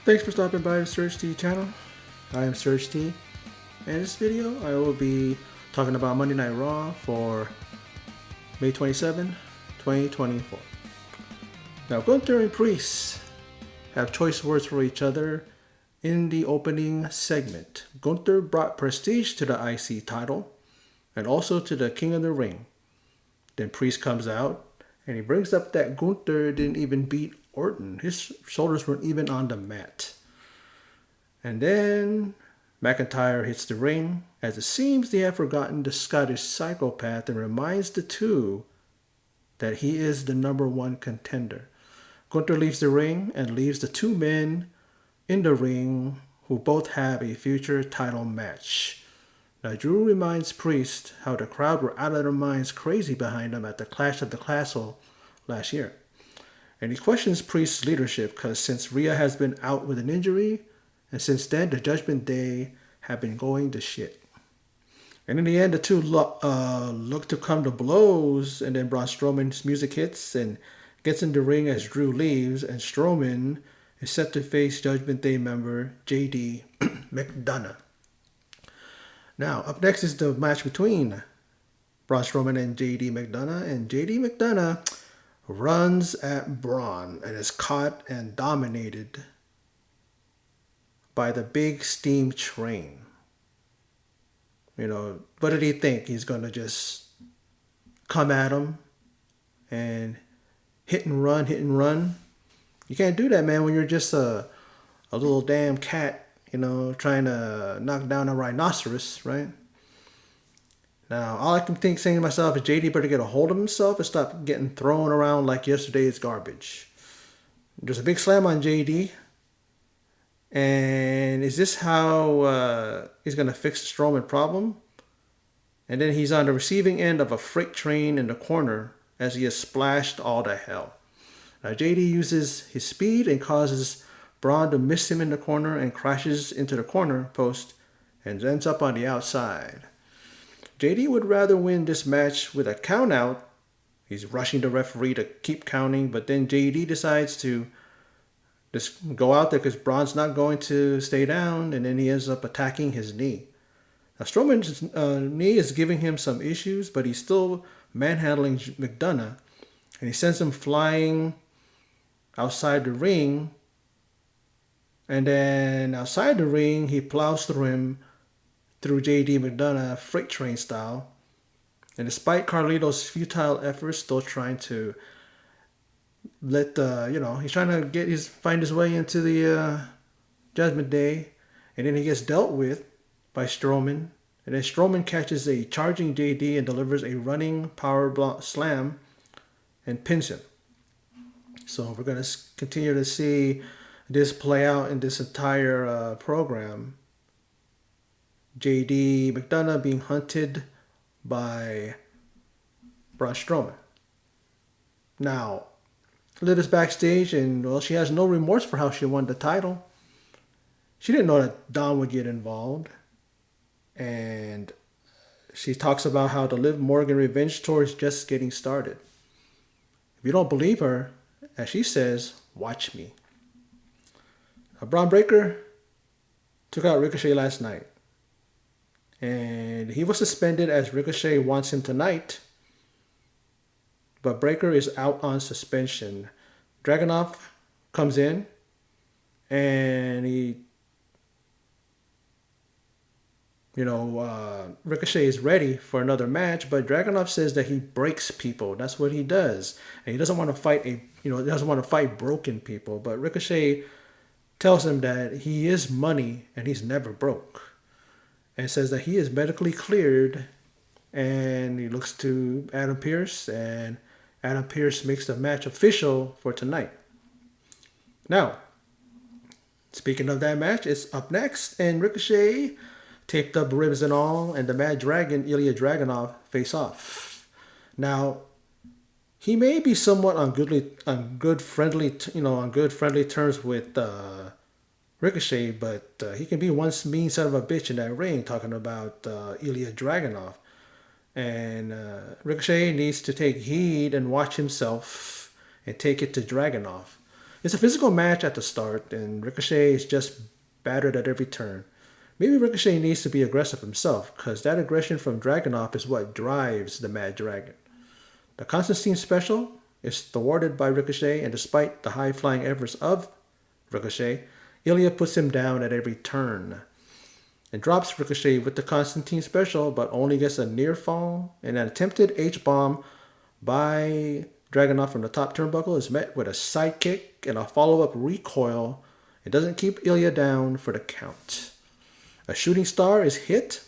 Thanks for stopping by the Surge T channel. I am Surge T, and in this video I will be talking about Monday Ngh Raw for May 27, 2024. Now Gunther and Priest have choice words for each other in the opening segment. Gunther brought prestige to the IC title and also to the King of the Ring. Then Priest comes out and he brings up that Gunther didn't even beat Orton. His shoulders weren't even on the mat. And then McIntyre hits the ring, as it seems they have forgotten the Scottish psychopath, and reminds the two that he is the #1 contender. Gunther leaves the ring and leaves the two men in the ring who both have a future title match. Now Drew reminds Priest how the crowd were out of their minds crazy behind him at the Clash of the Castle last year. And he questions Priest's leadership because since Rhea has been out with an injury, and since then the Judgment Day have been going to shit. And in the end, the two look to come to blows, and then Braun Strowman's music hits and gets in the ring as Drew leaves, and Strowman is set to face Judgment Day member JD McDonough. Now, up next is the match between Braun Strowman and JD McDonough, and JD McDonough runs at Braun and is caught and dominated by the big steam train. You know, what did he think? He's going to just come at him and hit and run, hit and run? You can't do that, man, when you're just a little damn cat, you know, trying to knock down a rhinoceros, right? Now, all I can think saying to myself is JD better get a hold of himself and stop getting thrown around like yesterday's garbage. There's a big slam on JD. And is this how he's going to fix the Strowman problem? And then he's on the receiving end of a freight train in the corner as he is splashed all to hell. Now JD uses his speed and causes Braun to miss him in the corner and crashes into the corner post and ends up on the outside. JD would rather win this match with a count out. He's rushing the referee to keep counting, but then JD decides to just go out there because Braun's not going to stay down, and then he ends up attacking his knee. Now Strowman's knee is giving him some issues, but he's still manhandling McDonough, and he sends him flying outside the ring. And then outside the ring, he plows through him through JD McDonough freight train style. And despite Carlito's futile efforts, still trying to he's trying to find his way into the Judgment Day, and then he gets dealt with by Strowman, and then Strowman catches a charging JD and delivers a running power block slam and pins him. So we're going to continue to see this play out in this entire program. JD McDonough being hunted by Braun Strowman. Now, Liv is backstage, and well, she has no remorse for how she won the title. She didn't know that Dom would get involved, and she talks about how the Liv Morgan revenge tour is just getting started. If you don't believe her, as she says, watch me. Bron Breaker took out Ricochet last night, and he was suspended as Ricochet wants him tonight. But Breaker is out on suspension. Dragunov comes in, and Ricochet is ready for another match, but Dragunov says that he breaks people. That's what he does, and he doesn't want to fight broken people. But Ricochet tells him that he is money and he's never broke, and says that he is medically cleared. And he looks to Adam Pearce, and Adam Pearce makes the match official for tonight. Now, speaking of that match, it's up next, and Ricochet, taped up ribs and all, and the Mad Dragon, Ilya Dragunov, face off. Now, he may be somewhat on good friendly terms with Ricochet, but he can be one mean son of a bitch in that ring, talking about Ilya Dragunov. And Ricochet needs to take heed and watch himself and take it to Dragunov. It's a physical match at the start, and Ricochet is just battered at every turn. Maybe Ricochet needs to be aggressive himself, because that aggression from Dragunov is what drives the Mad Dragon. The Constantine special is thwarted by Ricochet, and despite the high flying efforts of Ricochet, Ilya puts him down at every turn and drops Ricochet with the Constantine special, but only gets a near fall, and an attempted H-bomb by Dragunov from the top turnbuckle is met with a sidekick and a follow-up recoil. It doesn't keep Ilya down for the count. A shooting star is hit,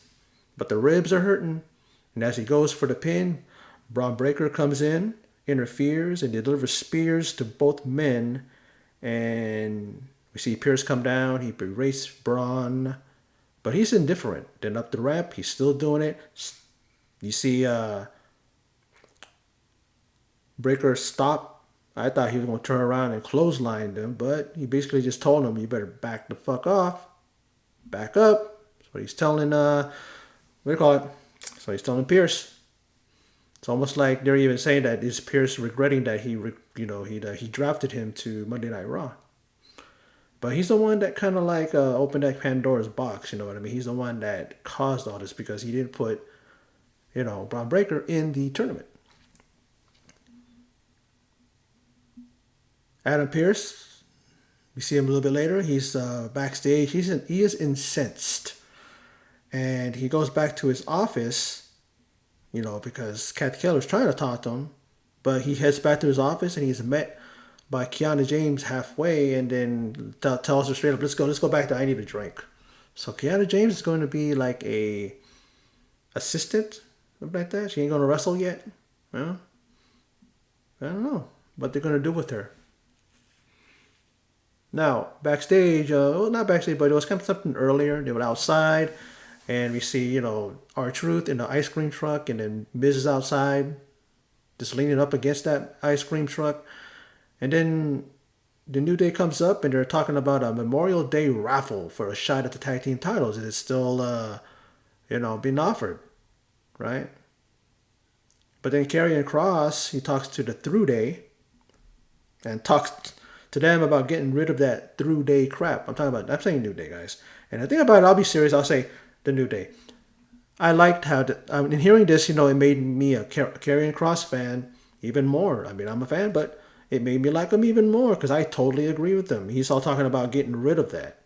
but the ribs are hurting, and as he goes for the pin, Bron Breaker comes in, interferes, and delivers spears to both men, and we see Pierce come down. He berates Braun, but he's indifferent. Then up the ramp, he's still doing it. You see Breaker stop. I thought he was going to turn around and clothesline them, but he basically just told him, you better back the fuck off. Back up. That's what he's telling, what do you call it? That's what he's telling Pierce. It's almost like they're even saying that is Pierce regretting that he drafted him to Monday Night Raw. But he's the one that kind of like opened that Pandora's box, you know what I mean? He's the one that caused all this because he didn't put, Bron Breakker in the tournament. Adam Pearce, we see him a little bit later. He's backstage. He is incensed. And he goes back to his office, because Kat Keller's trying to talk to him. But he heads back to his office and he's met by Kiana James halfway and then tells her straight up, let's go back there. I need a drink. So Kiana James is going to be like a assistant, something like that. She ain't going to wrestle yet. Well, I don't know what they're going to do with her. Now, backstage, not backstage, but it was kind of something earlier. They were outside, and we see, R-Truth in the ice cream truck, and then Miz is outside, just leaning up against that ice cream truck. And then the New Day comes up, and they're talking about a Memorial Day raffle for a shot at the tag team titles. It is still, being offered, right? But then Karrion Kross, he talks to the Through Day, and talks to them about getting rid of that Through Day crap. I'm saying New Day, guys. And the thing about it, I'll be serious, I'll say the New Day. I liked how, in hearing this, it made me a Karrion Kross fan even more. I mean, I'm a fan, but it made me like him even more because I totally agree with him. He's all talking about getting rid of that.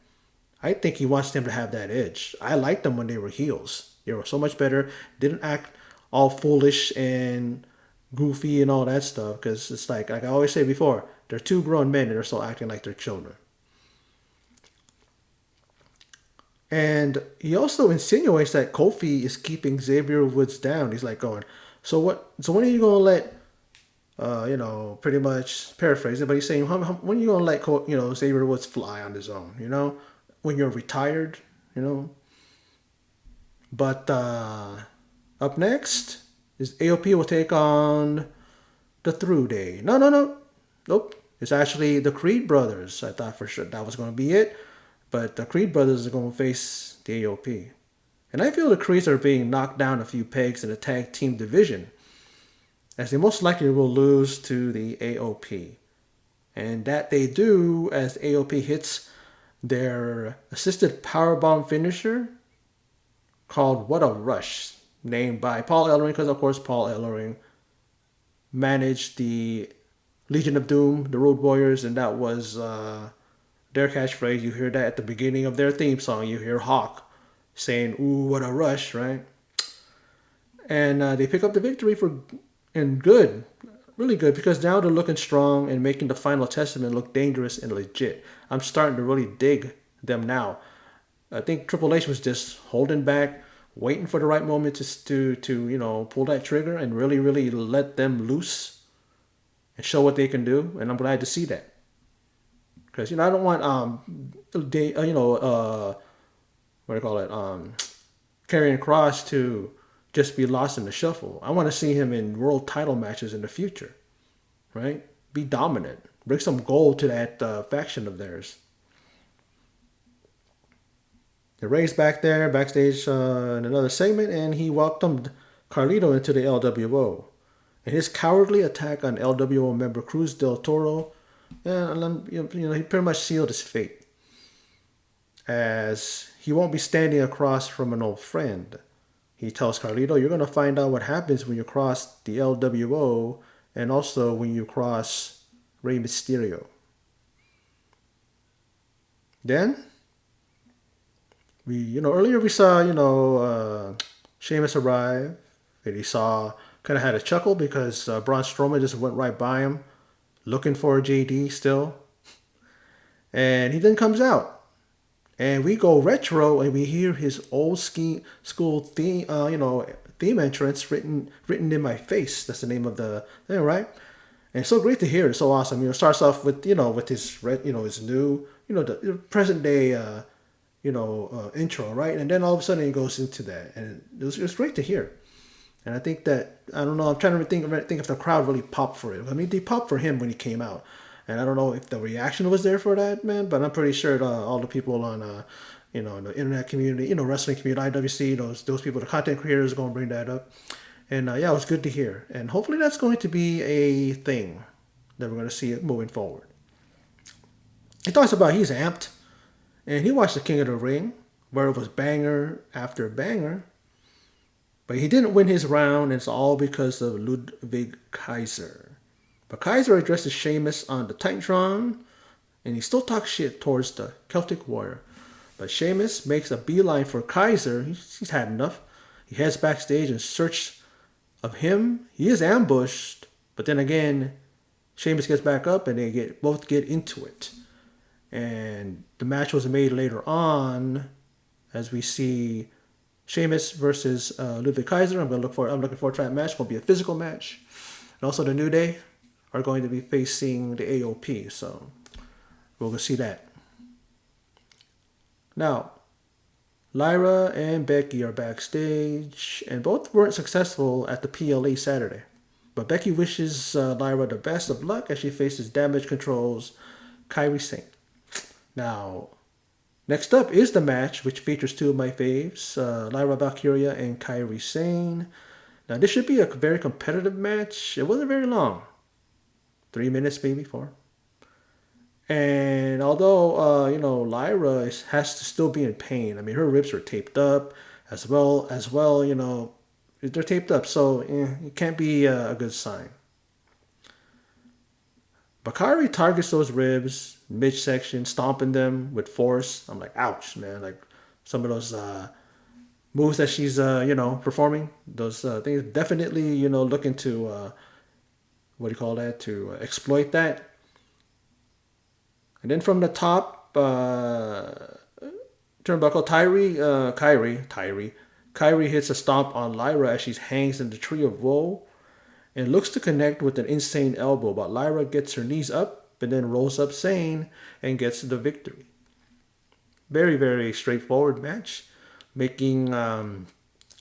I think he wants them to have that edge. I liked them when they were heels. They were so much better. Didn't act all foolish and goofy and all that stuff because it's like I always say before, they're two grown men and they're still acting like they're children. And he also insinuates that Kofi is keeping Xavier Woods down. He's like going, so when are you going to let, pretty much paraphrase it, but he's saying, when are you going to let, Xavier Woods fly on his own, when you're retired, But up next is AOP will take on the Through Day. Nope. It's actually the Creed brothers. I thought for sure that was going to be it. But the Creed brothers are going to face the AOP. And I feel the Creeds are being knocked down a few pegs in the tag team division, as they most likely will lose to the AOP. And that they do as AOP hits their assisted powerbomb finisher called What a Rush, named by Paul Ellering, because of course Paul Ellering managed the Legion of Doom, the Road Warriors, and that was their catchphrase. You hear that at the beginning of their theme song. You hear Hawk saying, "Ooh, what a rush," right? And they pick up the victory really good, because now they're looking strong and making the Final Testament look dangerous and legit. I'm starting to really dig them now. I think Triple H was just holding back, waiting for the right moment to pull that trigger and really, really let them loose and show what they can do, and I'm glad to see that. Because I don't want Karrion Kross to just be lost in the shuffle. I want to see him in world title matches in the future, right? Be dominant, bring some gold to that faction of theirs. Ray's back there backstage in another segment, and he welcomed Carlito into the LWO. And his cowardly attack on LWO member Cruz del Toro And he pretty much sealed his fate, as he won't be standing across from an old friend. He tells Carlito, "You're gonna find out what happens when you cross the LWO, and also when you cross Rey Mysterio." Then earlier we saw Sheamus arrive, and he saw kind of had a chuckle because Braun Strowman just went right by him, looking for JD still, and he then comes out, and we go retro, and we hear his old school theme, theme entrance written in my face. That's the name of the thing, right? And it's so great to hear. It's so awesome. It starts off with with his his new the present day intro, right? And then all of a sudden it goes into that, and it was great to hear. And I think that I don't know. I'm trying to think if the crowd really popped for it. I mean, they popped for him when he came out, and I don't know if the reaction was there for that, man. But I'm pretty sure all the people on the internet community, wrestling community, IWC, those people, the content creators, are going to bring that up. And yeah, it was good to hear. And hopefully that's going to be a thing that we're going to see it moving forward. He talks about he's amped, and he watched the King of the Ring, where it was banger after banger. But he didn't win his round, and it's all because of Ludwig Kaiser. But Kaiser addresses Sheamus on the Titantron, and he still talks shit towards the Celtic Warrior. But Sheamus makes a beeline for Kaiser. He's had enough. He heads backstage in search of him. He is ambushed, but then again, Sheamus gets back up, and they both get into it. And the match was made later on, as we see Sheamus versus Ludwig Kaiser. I'm looking forward to that match. It's going to be a physical match. And also the New Day are going to be facing the AOP. So we'll go see that. Now, Lyra and Becky are backstage, and both weren't successful at the PLE Saturday. But Becky wishes Lyra the best of luck as she faces Damage Control's Kairi Sane. Now, next up is the match, which features two of my faves, Lyra Valkyria and Kairi Sane. Now, this should be a very competitive match. It wasn't very long. 3 minutes, maybe 4. And although, Lyra has to still be in pain. I mean, her ribs are taped up as well, they're taped up. So, it can't be a good sign. Bakari targets those ribs midsection, stomping them with force. I'm like, ouch, man. Like some of those moves that she's, performing, those things, definitely, looking to, to exploit that. And then from the top, turnbuckle, Kairi hits a stomp on Lyra as she hangs in the Tree of Woe and looks to connect with an insane elbow, but Lyra gets her knees up and then rolls up Sane and gets the victory. Very, very straightforward match, making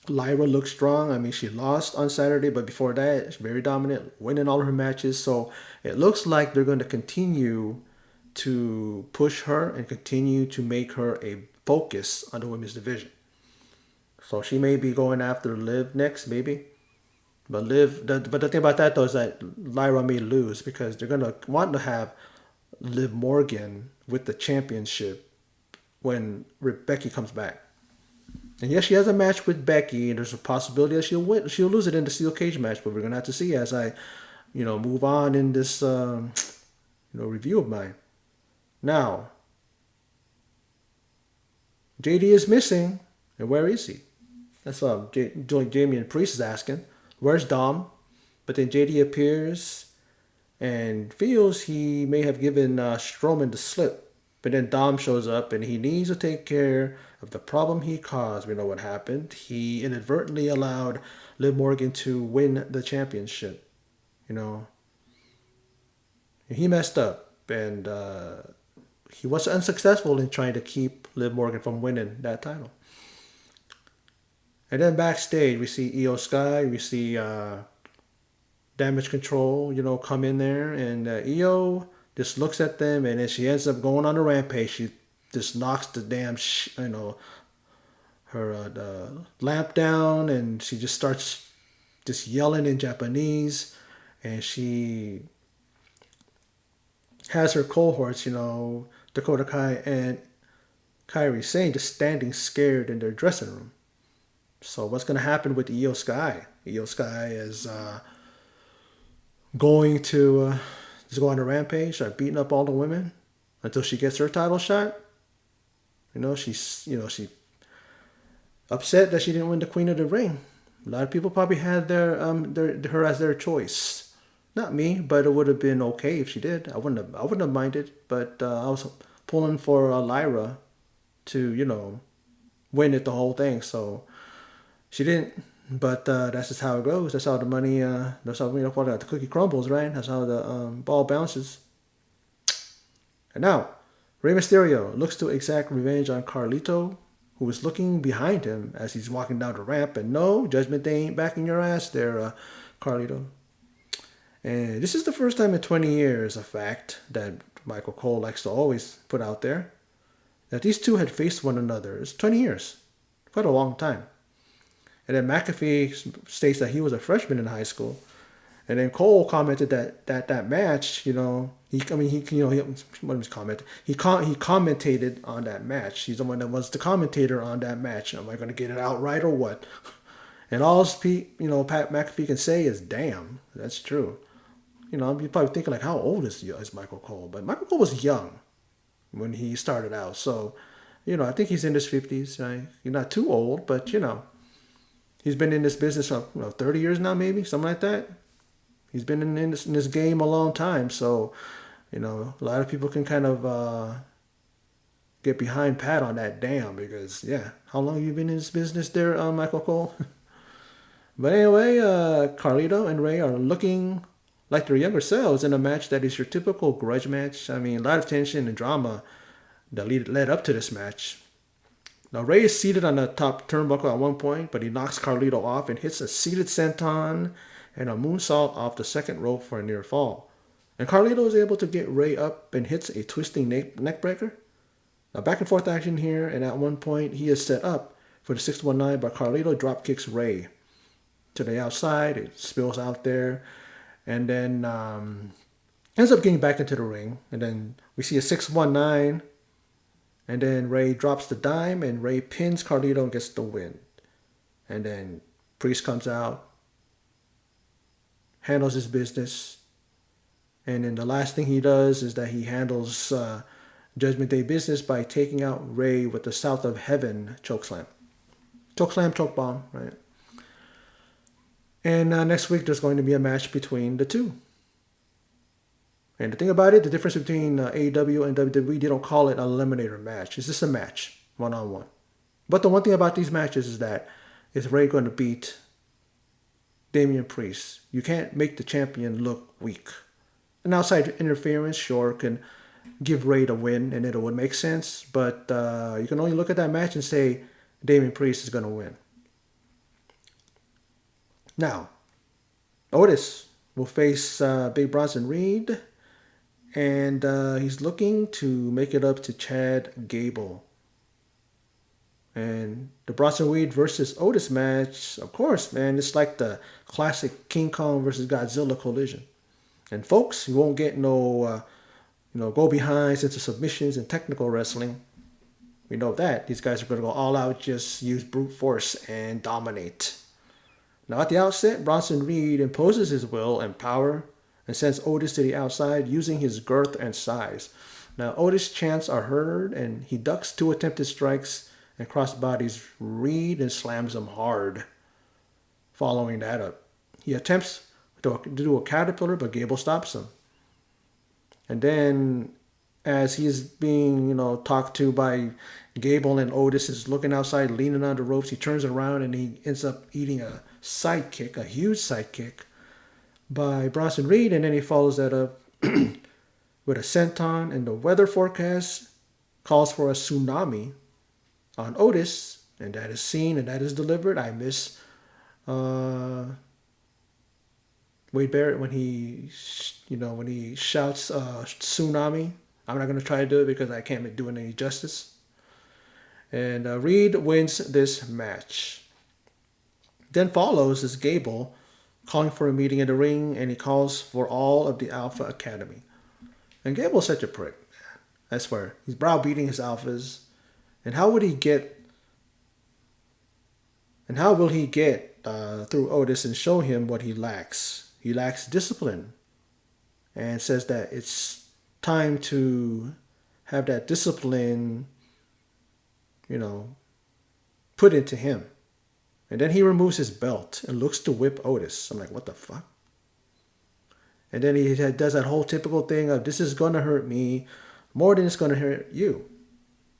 Lyra look strong. I mean, she lost on Saturday, but before that, she's very dominant, winning all her matches. So it looks like they're going to continue to push her and continue to make her a focus on the women's division. So she may be going after Liv next, maybe. But the thing about that though is that Lyra may lose because they're gonna want to have Liv Morgan with the championship when Becky comes back. And yes, she has a match with Becky, and there's a possibility that she'll win. She'll lose it in the steel cage match, but we're gonna have to see as I, move on in this, review of mine. Now, JD is missing, and where is he? That's what Damian Priest is asking. Where's Dom? But then JD appears and feels he may have given Strowman the slip. But then Dom shows up and he needs to take care of the problem he caused. We know what happened. He inadvertently allowed Liv Morgan to win the championship. He messed up, and he was unsuccessful in trying to keep Liv Morgan from winning that title. And then backstage, we see Io Sky, we see Damage Control, come in there. And Io just looks at them, and then she ends up going on a rampage. She just knocks the damn, her the lamp down, and she just starts just yelling in Japanese. And she has her cohorts, Dakota Kai and Kyrie Sane just standing scared in their dressing room. So what's going to happen with Io Sky? Io Sky is going to just go on a rampage, start beating up all the women until she gets her title shot. She upset that she didn't win the Queen of the Ring. A lot of people probably had their her as their choice. Not me, but it would have been okay if she did. I wouldn't have minded. But I was pulling for Lyra to win it the whole thing. So she didn't. But that's just how it goes. That's how the money. That's how the cookie crumbles, right? That's how the ball bounces. And now, Rey Mysterio looks to exact revenge on Carlito, who is looking behind him as he's walking down the ramp. And no, Judgment Day ain't backing your ass there, Carlito. And this is the first time in 20 years, a fact that Michael Cole likes to always put out there, that these two had faced one another. It's 20 years. Quite a long time. And then McAfee states that he was a freshman in high school. And then Cole commented that match, he commentated on that match. He's the one that was the commentator on that match. Am I going to get it out right or what? And all Pat McAfee can say is, "Damn, that's true." You're probably thinking like, how old is Michael Cole? But Michael Cole was young when he started out, so I think he's in his 50s. Right? He's not too old, but he's been in this business 30 years now, maybe something like that. He's been in this game a long time, so a lot of people can kind of get behind Pat on that damn because how long have you been in this business there, Michael Cole? But anyway, Carlito and Rey are looking like their younger selves in a match that is your typical grudge match. I mean, a lot of tension and drama that led up to this match. Now, Rey is seated on the top turnbuckle at one point, but he knocks Carlito off and hits a seated senton and a moonsault off the second rope for a near fall. And Carlito is able to get Rey up and hits a twisting neck breaker. Now, back and forth action here, and at one point he is set up for the 619, but Carlito drop kicks Rey to the outside. It spills out there, and then ends up getting back into the ring. And then we see a 619, and then Rey drops the dime, and Rey pins Carlito and gets the win. And then Priest comes out, handles his business, and then the last thing he does is that he handles Judgment Day business by taking out Rey with the South of Heaven chokeslam. Chokeslam, chokebomb, right? And next week, there's going to be a match between the two. And the thing about it, the difference between AEW and WWE, they don't call it an eliminator match. It's just a match, one-on-one. But the one thing about these matches is that is Rey going to beat Damian Priest? You can't make the champion look weak. An outside interference, sure, can give Rey the win, and it would make sense. But you can only look at that match and say Damian Priest is going to win. Now, Otis will face Big Bronson Reed, and he's looking to make it up to Chad Gable. And the Bronson Reed versus Otis match, of course, man, it's like the classic King Kong versus Godzilla collision. And folks, you won't get no, go behinds into submissions and technical wrestling. We know that. These guys are going to go all out, just use brute force and dominate. Now, at the outset, Bronson Reed imposes his will and power and sends Otis to the outside using his girth and size. Now, Otis' chants are heard, and he ducks two attempted strikes and crossbodies Reed and slams him hard. Following that up, he attempts to do a caterpillar, but Gable stops him. And then, as he's being, talked to by Gable, and Otis is looking outside, leaning on the ropes, he turns around and he ends up eating a sidekick, a huge sidekick by Bronson Reed, and then he follows that up with a senton, and the weather forecast calls for a tsunami on Otis, and that is seen and that is delivered. I miss Wade Barrett when he shouts tsunami. I'm not going to try to do it because I can't do it any justice. And Reed wins this match. Then follows is Gable calling for a meeting in the ring, and he calls for all of the Alpha Academy. And Gable's such a prick. I swear. He's browbeating his alphas. And how would he get? And how will he get through Otis and show him what he lacks? He lacks discipline, and says that it's time to have that discipline, you know, put into him. And then he removes his belt and looks to whip Otis. I'm like, what the fuck? And then he does that whole typical thing of, this is going to hurt me more than it's going to hurt you.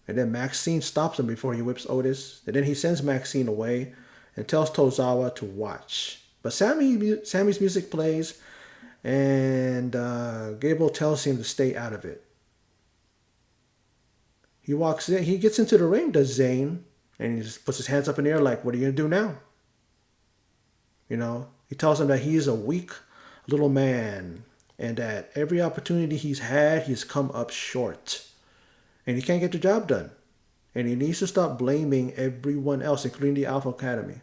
And then Maxine stops him before he whips Otis. And then he sends Maxine away and tells Tozawa to watch. But Sammy's music plays, and Gable tells him to stay out of it. He walks in, he gets into the ring, does Zayn, and he just puts his hands up in the air like, what are you going to do now? You know, he tells him that he is a weak little man and that every opportunity he's had, he's come up short. And he can't get the job done. And he needs to stop blaming everyone else, including the Alpha Academy.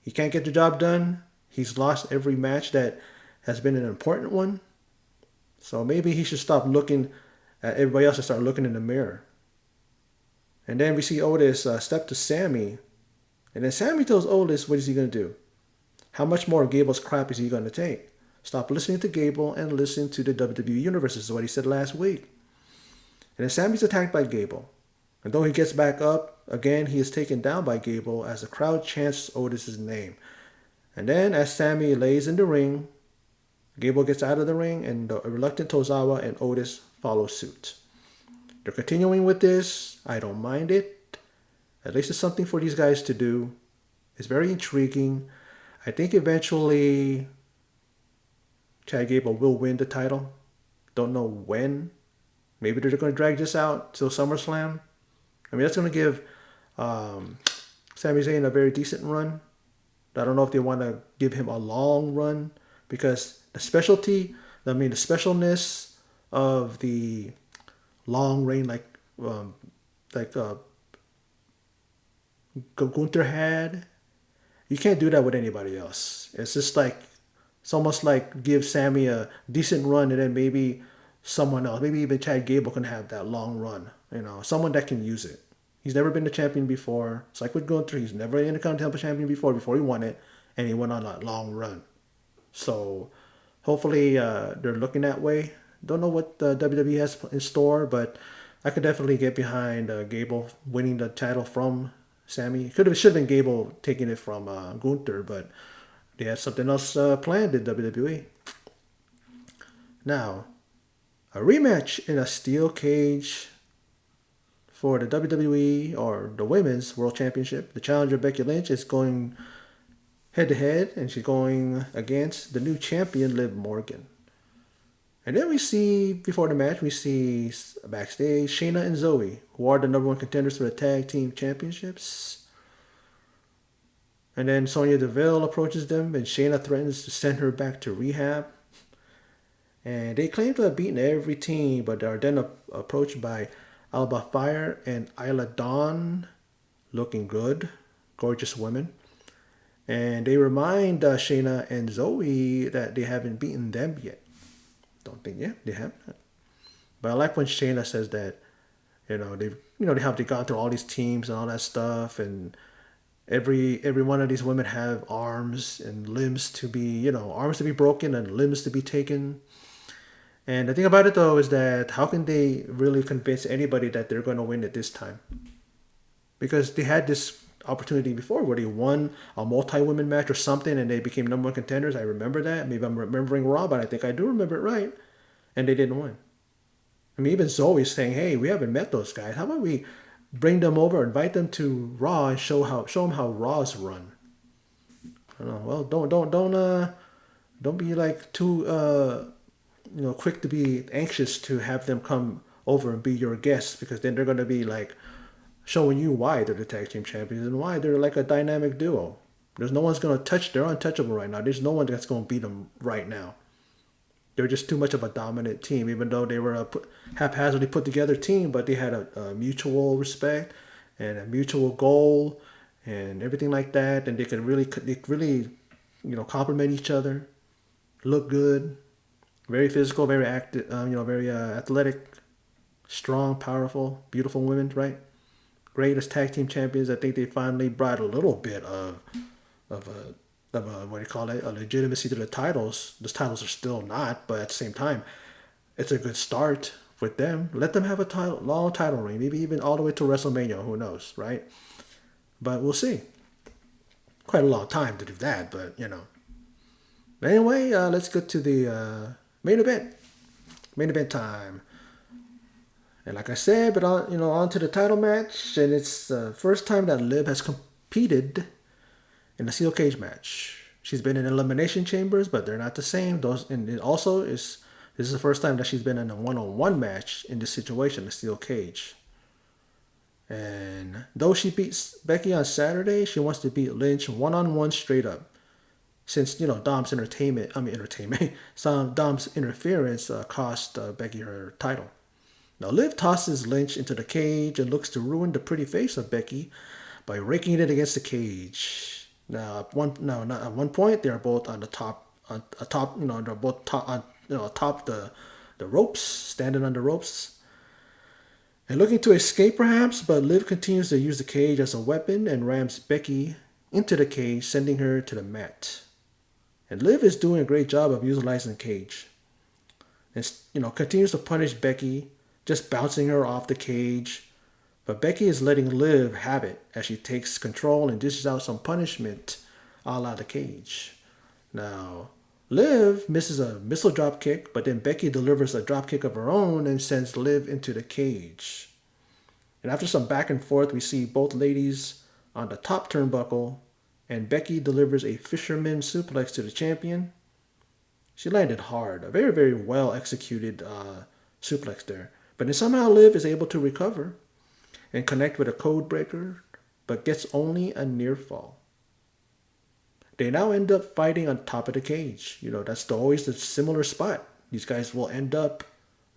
He can't get the job done. He's lost every match that has been an important one. So maybe he should stop looking at everybody else and start looking in the mirror. And then we see Otis step to Sammy. And then Sammy tells Otis, what is he going to do? How much more of Gable's crap is he going to take? Stop listening to Gable and listen to the WWE Universe, is what he said last week. And then Sammy's attacked by Gable. And though he gets back up, again, he is taken down by Gable as the crowd chants Otis' name. And then as Sammy lays in the ring, Gable gets out of the ring and the reluctant Tozawa and Otis follow suit. They're continuing with this. I don't mind it. At least it's something for these guys to do. It's very intriguing. I think eventually Chad Gable will win the title. Don't know when. Maybe they're going to drag this out till SummerSlam. I mean, that's going to give Sami Zayn a very decent run. I don't know if they want to give him a long run because the specialness of the long reign like Gunther had, you can't do that with anybody else. It's just like, it's almost like give Sammy a decent run and then maybe someone else, maybe even Chad Gable can have that long run. You know, someone that can use it. He's never been the champion before. It's like with Gunther, he's never been the Intercontinental Champion before he won it, and he went on a long run. So hopefully they're looking that way. Don't know what the WWE has in store, but I could definitely get behind Gable winning the title from Sammy. Should have been Gable taking it from Gunther, but they had something else planned in WWE. Now, a rematch in a steel cage for the WWE or the Women's World Championship. The challenger Becky Lynch is going head to head, and she's going against the new champion Liv Morgan. And then we see, before the match, we see backstage Shayna and Zoey, who are the number one contenders for the tag team championships. And then Sonya Deville approaches them, and Shayna threatens to send her back to rehab. And they claim to have beaten every team, but are then approached by Alba Fire and Isla Dawn, looking good, gorgeous women. And they remind Shayna and Zoey that they haven't beaten them yet. Don't think yet, they haven't. But I like when Shayna says that, they have gone through all these teams and all that stuff, and every one of these women have arms and limbs to be, arms to be broken and limbs to be taken. And the thing about it, though, is that how can they really convince anybody that they're going to win it this time? Because they had this opportunity before where they won a multi-women match or something and they became number one contenders. I remember that. Maybe I'm remembering wrong, but I think I do remember it right. And they didn't win. I mean, even Zoe's saying, hey, we haven't met those guys. How about we bring them over, invite them to Raw and show them how Raw's run? I don't know. Well, don't be like too quick to be anxious to have them come over and be your guests, because then they're going to be like showing you why they're the tag team champions and why they're like a dynamic duo. There's no one's going to they're untouchable right now. There's no one that's going to beat them right now. They're just too much of a dominant team, even though they were a haphazardly put together team, but they had a mutual respect and a mutual goal and everything like that. And they could really complement each other, look good, Very physical, very active, very athletic, strong, powerful, beautiful women, right? Great as tag team champions. I think they finally brought a little bit of a what do you call it, a legitimacy to the titles. The titles are still not, but at the same time, it's a good start with them. Let them have a long title reign, maybe even all the way to WrestleMania. Who knows, right? But we'll see. Quite a long time to do that, but you know. Anyway, let's get to the main event. Main event time. And like I said, but on to the title match, and it's the first time that Liv has competed in a steel cage match. She's been in elimination chambers, but they're not the same. And it also this is the first time that she's been in a one-on-one match in this situation, a steel cage. And though she beats Becky on Saturday, she wants to beat Lynch one-on-one straight up. Since Dom's Dom's interference cost Becky her title. Now Liv tosses Lynch into the cage and looks to ruin the pretty face of Becky by raking it against the cage. Now at one point they're both on the top they're both atop the ropes, standing on the ropes. And looking to escape perhaps, but Liv continues to use the cage as a weapon and rams Becky into the cage, sending her to the mat. And Liv is doing a great job of utilizing the cage. And continues to punish Becky, just bouncing her off the cage. But Becky is letting Liv have it as she takes control and dishes out some punishment a la the cage. Now, Liv misses a missile drop kick, but then Becky delivers a drop kick of her own and sends Liv into the cage. And after some back and forth, we see both ladies on the top turnbuckle, and Becky delivers a fisherman suplex to the champion. She landed hard, a very, very well executed suplex there. But then somehow Liv is able to recover and connect with a code breaker, but gets only a near fall. They now end up fighting on top of the cage. That's always the similar spot. These guys will end up,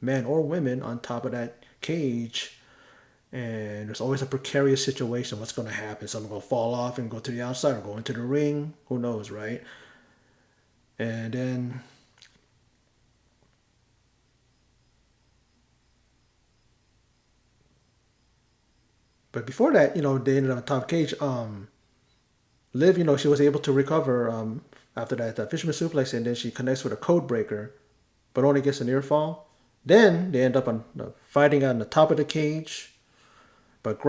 men or women, on top of that cage. And there's always a precarious situation. What's going to happen? Someone will fall off and go to the outside or go into the ring. Who knows, right? And then but before that, they ended up on top cage. Liv, she was able to recover after that fisherman suplex, and then she connects with a code breaker, but only gets a near fall. Then they end up on fighting on the top of the cage, but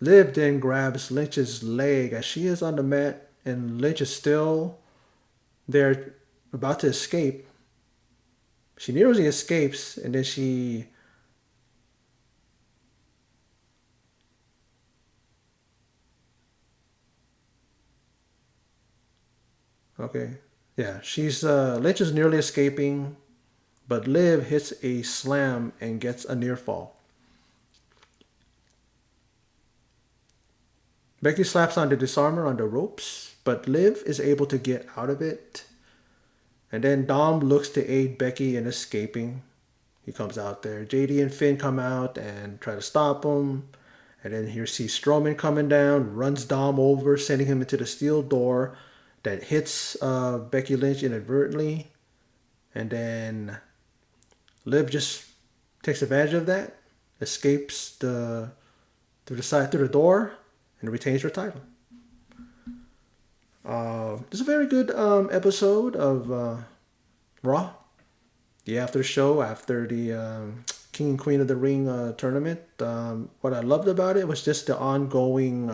Liv then grabs Lynch's leg as she is on the mat, and Lynch is still there, about to escape. She nearly escapes, and then she okay, yeah, she's Lynch is nearly escaping, but Liv hits a slam and gets a near fall. Becky slaps on the disarmer on the ropes, but Liv is able to get out of it. And then Dom looks to aid Becky in escaping. He comes out there. JD and Finn come out and try to stop him. And then here sees Strowman coming down, runs Dom over, sending him into the steel door that hits Becky Lynch inadvertently. And then Liv just takes advantage of that, escapes through the door, and retains her title. This is a very good episode of Raw. The after show after the King and Queen of the Ring tournament. What I loved about it was just the ongoing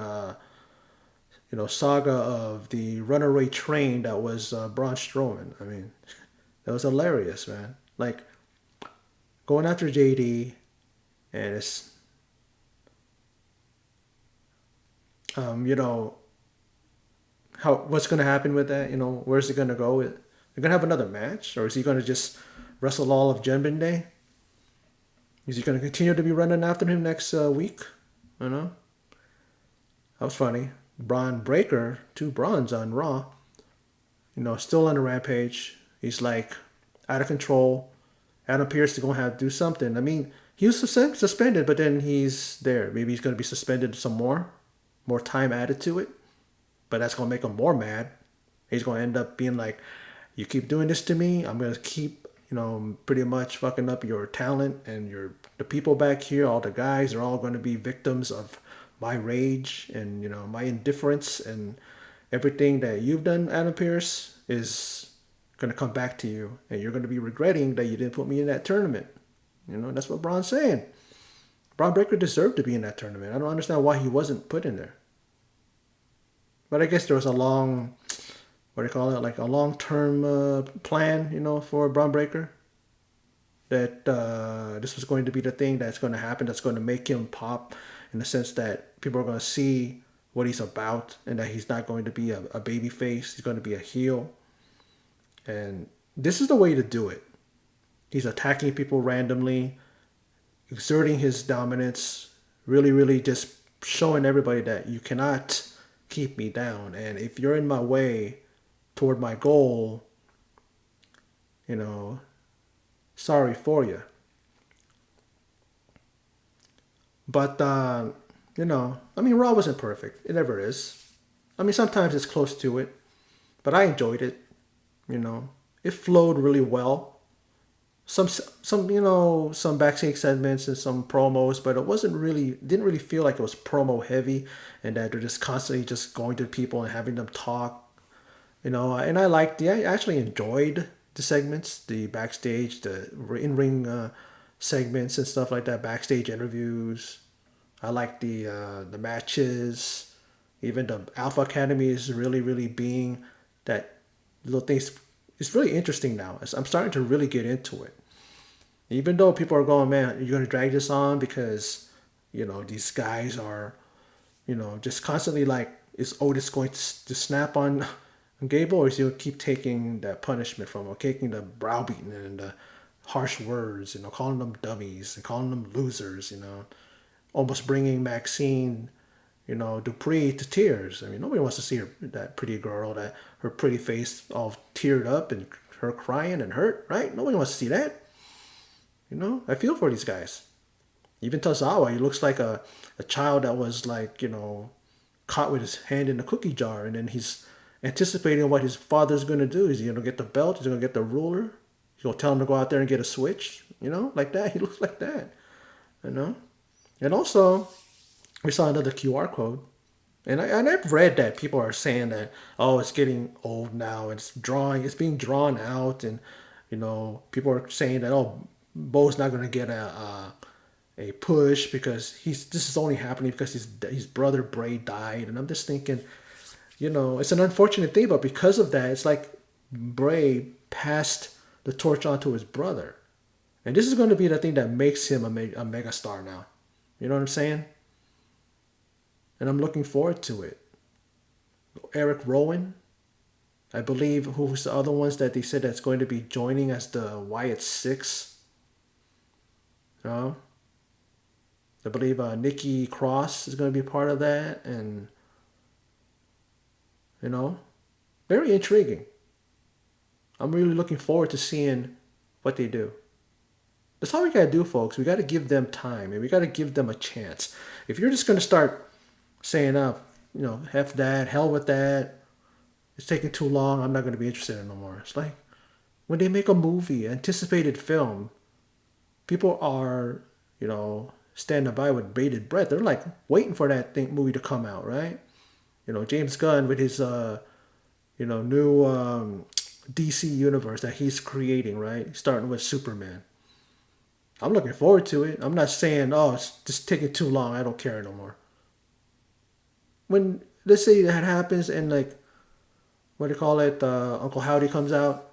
saga of the runaway train that was Braun Strowman. I mean, that was hilarious, man. Like going after JD, and it's what's going to happen with that? Where's it going to go? They're going to have another match, or is he going to just wrestle all of Judgment Day? Is he going to continue to be running after him next week? I don't know. That was funny. Bron Breaker, 2 bronze on Raw. Still on the rampage. He's like out of control. Adam Pearce is going to have to do something. I mean, he was suspended, but then he's there. Maybe he's going to be suspended some more time added to it. But that's going to make him more mad. He's going to end up being like, you keep doing this to me, I'm going to keep, pretty much fucking up your talent, and the people back here, all the guys, are all going to be victims of my rage and, my indifference, and everything that you've done, Adam Pearce, is going to come back to you, and you're going to be regretting that you didn't put me in that tournament. That's what Bron's saying. Bron Breaker deserved to be in that tournament. I don't understand why he wasn't put in there. But I guess there was a long, what do you call it, like a long-term plan, for Bron Breaker. That this was going to be the thing that's going to happen, that's going to make him pop, in the sense that people are going to see what he's about, and that he's not going to be a baby face. He's going to be a heel. And this is the way to do it. He's attacking people randomly, exerting his dominance, really, really just showing everybody that you cannot keep me down. And if you're in my way toward my goal, sorry for you. But, Raw wasn't perfect. It never is. Sometimes it's close to it. But I enjoyed it. It flowed really well. Some backstage segments and some promos, but it didn't really feel like it was promo heavy, and that they're just constantly just going to people and having them talk. And I actually enjoyed the segments, the backstage, the in-ring segments and stuff like that, backstage interviews. I like the matches. Even the Alpha Academy is really, really being that little things. It's really interesting now. I'm starting to really get into it. Even though people are going, man, you're going to drag this on because, these guys are, just constantly like, is Otis going to snap on Gable, or is he going to keep taking that punishment from him, taking the browbeating and the harsh words, calling them dummies and calling them losers, almost bringing Maxine, Dupree to tears. Nobody wants to see that pretty girl, that her pretty face all teared up and her crying and hurt, right? Nobody wants to see that. I feel for these guys. Even Tozawa, he looks like a child that was like, caught with his hand in a cookie jar, and then he's anticipating what his father's going to do. Is he going to get the belt? Is he going to get the ruler? He's going to tell him to go out there and get a switch, like that. He looks like that, And also, we saw another QR code. And I've read that people are saying that, oh, it's getting old now. It's being drawn out. And, people are saying that, oh, Bo's not going to get a push because this is only happening because his brother Bray died. And I'm just thinking, it's an unfortunate thing, but because of that, it's like Bray passed the torch on to his brother. And this is going to be the thing that makes him a megastar now. You know what I'm saying? And I'm looking forward to it. Eric Rowan, I believe, who's the other ones that they said that's going to be joining as the Wyatt Six. I believe Nikki Cross is going to be part of that, and very intriguing. I'm really looking forward to seeing what they do. That's all we got to do, folks. We got to give them time, and we got to give them a chance. If you're just going to start saying, F that, hell with that, it's taking too long, I'm not going to be interested in it no more. It's like when they make a movie, anticipated film, people are, standing by with bated breath. They're like waiting for that movie to come out, right? James Gunn with his, new DC universe that he's creating, right? Starting with Superman. I'm looking forward to it. I'm not saying, oh, it's just taking too long, I don't care no more. When, let's say that happens and like, what do you call it, Uncle Howdy comes out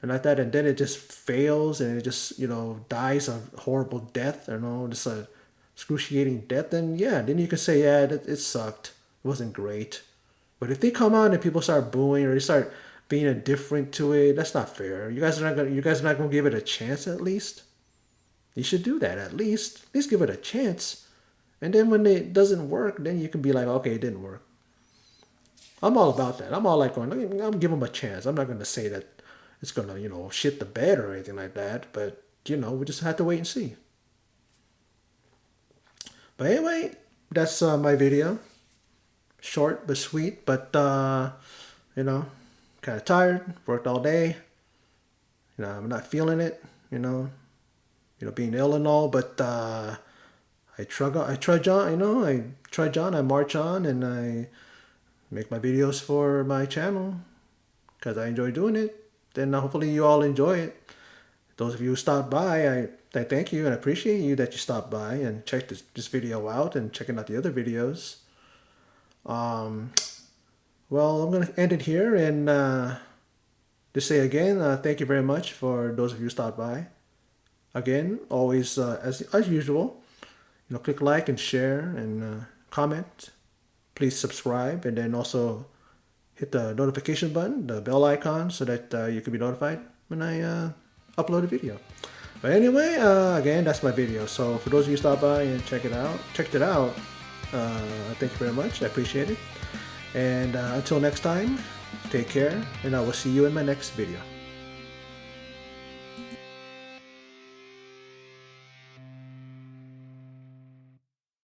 and like that, and then it just fails and it just, dies a horrible death, just a excruciating death, then yeah, then you can say, yeah, it sucked. It wasn't great. But if they come out and people start booing or they start being indifferent to it, that's not fair. You guys are not gonna give it a chance at least? You should do that at least. At least give it a chance. And then when it doesn't work, then you can be like, okay, it didn't work. I'm all about that. I'm all like going, I'm give them a chance. I'm not going to say that it's going to, shit the bed or anything like that. But, we just have to wait and see. But anyway, that's my video. Short but sweet. But, kind of tired, worked all day. I'm not feeling it, being ill and all, but I trudge on, I march on, and I make my videos for my channel because I enjoy doing it. Then hopefully you all enjoy it. Those of you who stopped by, I thank you and appreciate you that you stopped by and checked this video out and checking out the other videos. Well, I'm going to end it here and just say again, thank you very much for those of you who stopped by. Again, always, as usual, click like and share and comment. Please subscribe and then also hit the notification button, the bell icon, so that you can be notified when I upload a video. But anyway, again, that's my video. So for those of you who stopped by and checked it out, thank you very much. I appreciate it. And until next time, take care, and I will see you in my next video.